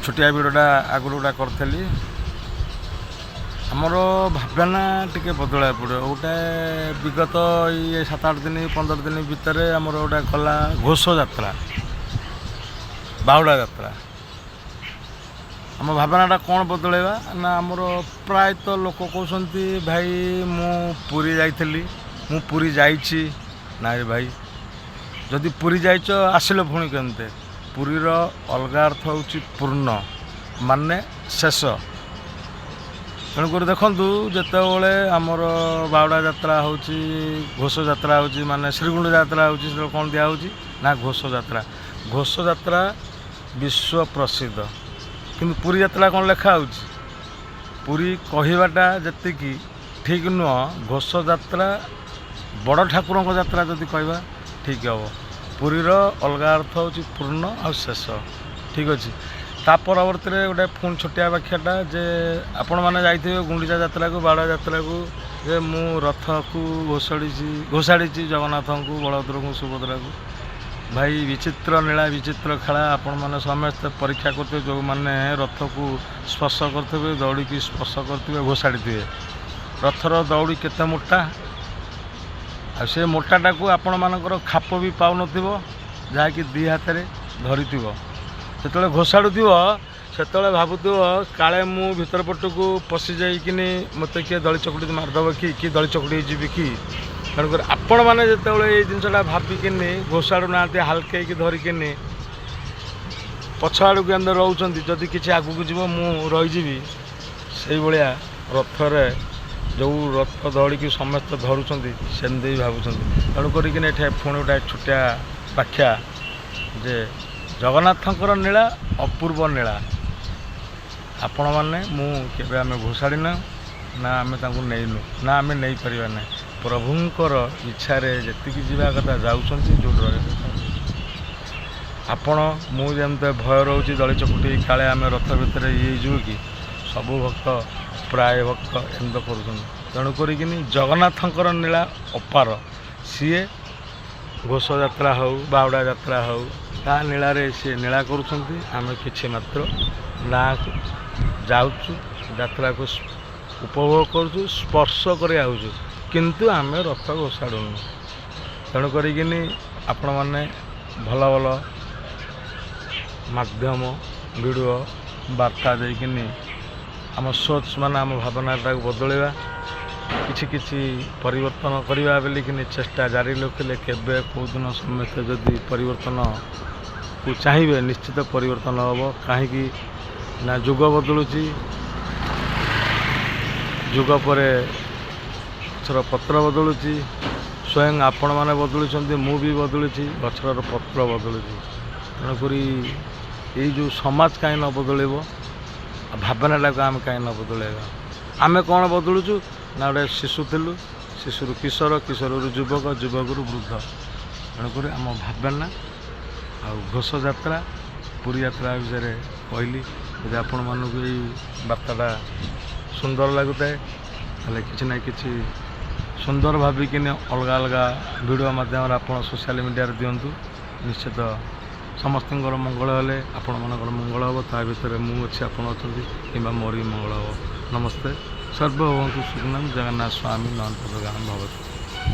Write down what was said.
ଛୋଟିଆ ଭିଡ଼ିଓଟା ଆଗରୁ ଗୋଟେ କରିଥିଲି। ଆମର ଭାବନା ଟିକେ ବଦଳାଇବାକୁ ପଡ଼ିବ। ଗୋଟେ ବିଗତ ଏଇ 7-8 ଦିନ 15 ଦିନ ଭିତରେ ଆମର ଗୋଟେ ଗଲା ଘୋଷ ଯାତ୍ରା, ବାହୁଡ଼ା ଯାତ୍ରା। ଆମ ଭାବନାଟା କ'ଣ ବଦଳାଇବା ନା, ଆମର ପ୍ରାୟତଃ ଲୋକ କହୁଛନ୍ତି ଭାଇ ମୁଁ ପୁରୀ ଯାଇଥିଲି, ମୁଁ ପୁରୀ ଯାଇଛି। ନାଇଁ ଭାଇ, ଯଦି ପୁରୀ ଯାଇଛ ଆସିଲ ପୁଣି କେମିତି? ପୁରୀର ଅଲଗା ଅର୍ଥ ହେଉଛି ପୂର୍ଣ୍ଣ, ମାନେ ଶେଷ। ତେଣୁକରି ଦେଖନ୍ତୁ, ଯେତେବେଳେ ଆମର ବାହୁଡ଼ା ଯାତ୍ରା ହେଉଛି, ଘୋଷ ଯାତ୍ରା ହେଉଛି, ମାନେ ଶ୍ରୀଗୁଣ୍ଡିଚା ଯାତ୍ରା ହେଉଛି, ସେତେବେଳେ କ'ଣ ଦିଆହେଉଛି ନା ଘୋଷ ଯାତ୍ରା। ଘୋଷ ଯାତ୍ରା ବିଶ୍ୱ ପ୍ରସିଦ୍ଧ, କିନ୍ତୁ ପୁରୀ ଯାତ୍ରା କ'ଣ ଲେଖା ହେଉଛି? ପୁରୀ କହିବାଟା ଯେତିକି ଠିକ୍ ନୁହଁ, ଘୋଷ ଯାତ୍ରା ବଡ଼ ଠାକୁରଙ୍କ ଯାତ୍ରା ଯଦି କହିବା ଠିକ୍ ହେବ। ପୁରୀର ଅଲଗା ଅର୍ଥ ହେଉଛି ପୂର୍ଣ୍ଣ ଆଉ ଶେଷ। ଠିକ୍ ଅଛି। ତା ପରବର୍ତ୍ତୀରେ ଗୋଟେ ପୁଣି ଛୋଟିଆ ବ୍ୟାଖ୍ୟାଟା, ଯେ ଆପଣମାନେ ଯାଇଥିବେ ଗୁଣ୍ଡିଚା ଯାତ୍ରାକୁ, ବାହୁଡ଼ା ଯାତ୍ରାକୁ, ଯେ ମୁଁ ରଥକୁ ଘୋଷାଡ଼ିଛି ଜଗନ୍ନାଥଙ୍କୁ, ବଳଭଦ୍ରଙ୍କୁ, ସୁଭଦ୍ରାକୁ। ଭାଇ ବିଚିତ୍ର ନୀଳା, ବିଚିତ୍ର ଖେଳା। ଆପଣମାନେ ସମସ୍ତେ ପରୀକ୍ଷା କରୁଥିବେ, ଯେଉଁମାନେ ରଥକୁ ସ୍ପର୍ଶ କରୁଥିବେ, ଦଉଡ଼ିକି ସ୍ପର୍ଶ କରୁଥିବେ, ଘୋଷାଡ଼ିଥିବେ। ରଥର ଦଉଡ଼ି କେତେ ମୋଟା, ଆଉ ସେ ମୋଟାଟାକୁ ଆପଣମାନଙ୍କର ଖାପ ବି ପାଉନଥିବ, ଯାହାକି ଦୁଇ ହାତରେ ଧରିଥିବ। ଯେତେବେଳେ ଘୋଷାଡ଼ୁଥିବ ସେତେବେଳେ ଭାବୁଥିବ କାଳେ ମୁଁ ଭିତର ପଟକୁ ପଶି ଯାଇକିନି ମୋତେ କିଏ ଦଳି ଚକୁଟି ମାରିଦେବ କି ଦଳି ଚକୁଟି ହେଇଯିବି କି। ତେଣୁକରି ଆପଣମାନେ ଯେତେବେଳେ ଏଇ ଜିନିଷଟା ଭାବିକିନି ଘୋଷାଡ଼ୁ ନାହାନ୍ତି, ହାଲକେଇକି ଧରିକିନି ପଛ ଆଡ଼କୁ ଏମିତି ରହୁଛନ୍ତି, ଯଦି କିଛି ଆଗକୁ ଯିବ ମୁଁ ରହିଯିବି, ସେଇଭଳିଆ ରଥରେ ଯେଉଁ ରଥ ଦଉଡ଼ିକି ସମସ୍ତେ ଧରୁଛନ୍ତି ସେମିତି ବି ଭାବୁଛନ୍ତି। ତେଣୁ କରିକିନି ଏଠି ପୁଣି ଗୋଟେ ଛୋଟିଆ ବ୍ୟାଖ୍ୟା, ଯେ ଜଗନ୍ନାଥଙ୍କର ନୀଳା ଅପୂର୍ବ ନୀଳା। ଆପଣମାନେ ମୁଁ କେବେ ଆମେ ଘୋଷାଡ଼ିନୁ, ନା ଆମେ ତାଙ୍କୁ ନେଇନୁ, ନା ଆମେ ନେଇପାରିବା ନାହିଁ। ପ୍ରଭୁଙ୍କର ଇଚ୍ଛାରେ ଯେତିକି ଯିବା କଥା ଯାଉଛନ୍ତି, ଯେଉଁଠି ରହିବା କଥା। ଆପଣ ମୁଁ ଯେମିତି ଭୟ ରହୁଛି ଦଳି ଚକୁଟି କାଳେ ଆମେ ରଥ ଭିତରେ ଇଏ ହେଇଯିବୁ କି, ସବୁ ଭକ୍ତ ପ୍ରାୟ ଭକ୍ତ ଏମିତି କରୁଛନ୍ତି। ତେଣୁ କରିକିନି ଜଗନ୍ନାଥଙ୍କର ନୀଳା ଅପାର। ସିଏ ଘୋଷ ଯାତ୍ରା ହେଉ, ବାହୁଡ଼ା ଯାତ୍ରା ହେଉ, ତା ନୀଳାରେ ସିଏ ନୀଳା କରୁଛନ୍ତି। ଆମେ କିଛି ମାତ୍ର ନାଁକୁ ଯାଉଛୁ, ଯାତ୍ରାକୁ ଉପଭୋଗ କରୁଛୁ, ସ୍ପର୍ଶ କରି ଆସୁଛୁ, କିନ୍ତୁ ଆମେ ରଥ ଘୋଷାଡ଼ୁନୁ। ତେଣୁ କରିକିନି ଆପଣମାନେ ଭଲ ଭଲ ମାଧ୍ୟମ, ଭିଡ଼ିଓ, ବାର୍ତ୍ତା ଦେଇକିନି ଆମ ସୋଚ୍ ମାନେ ଆମ ଭାବନାଟାକୁ ବଦଳାଇବା, କିଛି ପରିବର୍ତ୍ତନ କରିବା ବୋଲିକିନି ଚେଷ୍ଟା ଜାରି ରଖିଲେ କେବେ କେଉଁଦିନ ସମସ୍ତେ ଯଦି ପରିବର୍ତ୍ତନକୁ ଚାହିଁବେ, ନିଶ୍ଚିତ ପରିବର୍ତ୍ତନ ହେବ। କାହିଁକି ନା ଯୁଗ ବଦଳୁଛି, ଯୁଗ ପରେ ଗଛର ପତ୍ର ବଦଳୁଛି, ସ୍ୱୟଂ ଆପଣମାନେ ବଦଳୁଛନ୍ତି, ମୁଁ ବି ବଦଳୁଛି, ଗଛର ପତ୍ର ବଦଳୁଛି। ତେଣୁକରି ଏଇ ଯେଉଁ ସମାଜ କାହିଁ ନ ବଦଳେଇବ, ଭାବନାଟାକୁ ଆମେ କାହିଁ ନ ବଦଳେଇବା? ଆମେ କ'ଣ ବଦଳୁଛୁ ନା, ଗୋଟେ ଶିଶୁ ଥିଲୁ, ଶିଶୁରୁ କିଶୋର, କିଶୋରରୁ ଯୁବକ, ଯୁବକରୁ ବୃଦ୍ଧ। ତେଣୁକରି ଆମ ଭାବନା ଆଉ ଘୋଷ ଯାତ୍ରା, ପୁରୀ ଯାତ୍ରା ବିଷୟରେ କହିଲି। ଯଦି ଆପଣମାନଙ୍କୁ ଏଇ ବାର୍ତ୍ତାଟା ସୁନ୍ଦର ଲାଗୁଥାଏ, ତାହେଲେ କିଛି ନା କିଛି ସୁନ୍ଦର ଭାବିକିନି ଅଲଗା ଅଲଗା ଭିଡ଼ିଓ ମାଧ୍ୟମରେ ଆପଣ ସୋସିଆଲ ମିଡ଼ିଆରେ ଦିଅନ୍ତୁ। ନିଶ୍ଚିତ ସମସ୍ତଙ୍କର ମଙ୍ଗଳ ହେଲେ ଆପଣମାନଙ୍କର ମଙ୍ଗଳ ହେବ। ତା ଭିତରେ ମୁଁ ଅଛି, ଆପଣ ଅଛନ୍ତି, କିମ୍ବା ମୋର ବି ମଙ୍ଗଳ ହେବ। ନମସ୍ତେ। ସର୍ବଭବନ୍ତୁ ସୁଖିନଂ। ଜଗନ୍ନାଥ ସ୍ୱାମୀ ନୟନ ପଥଗାମୀ ଭବତୁ।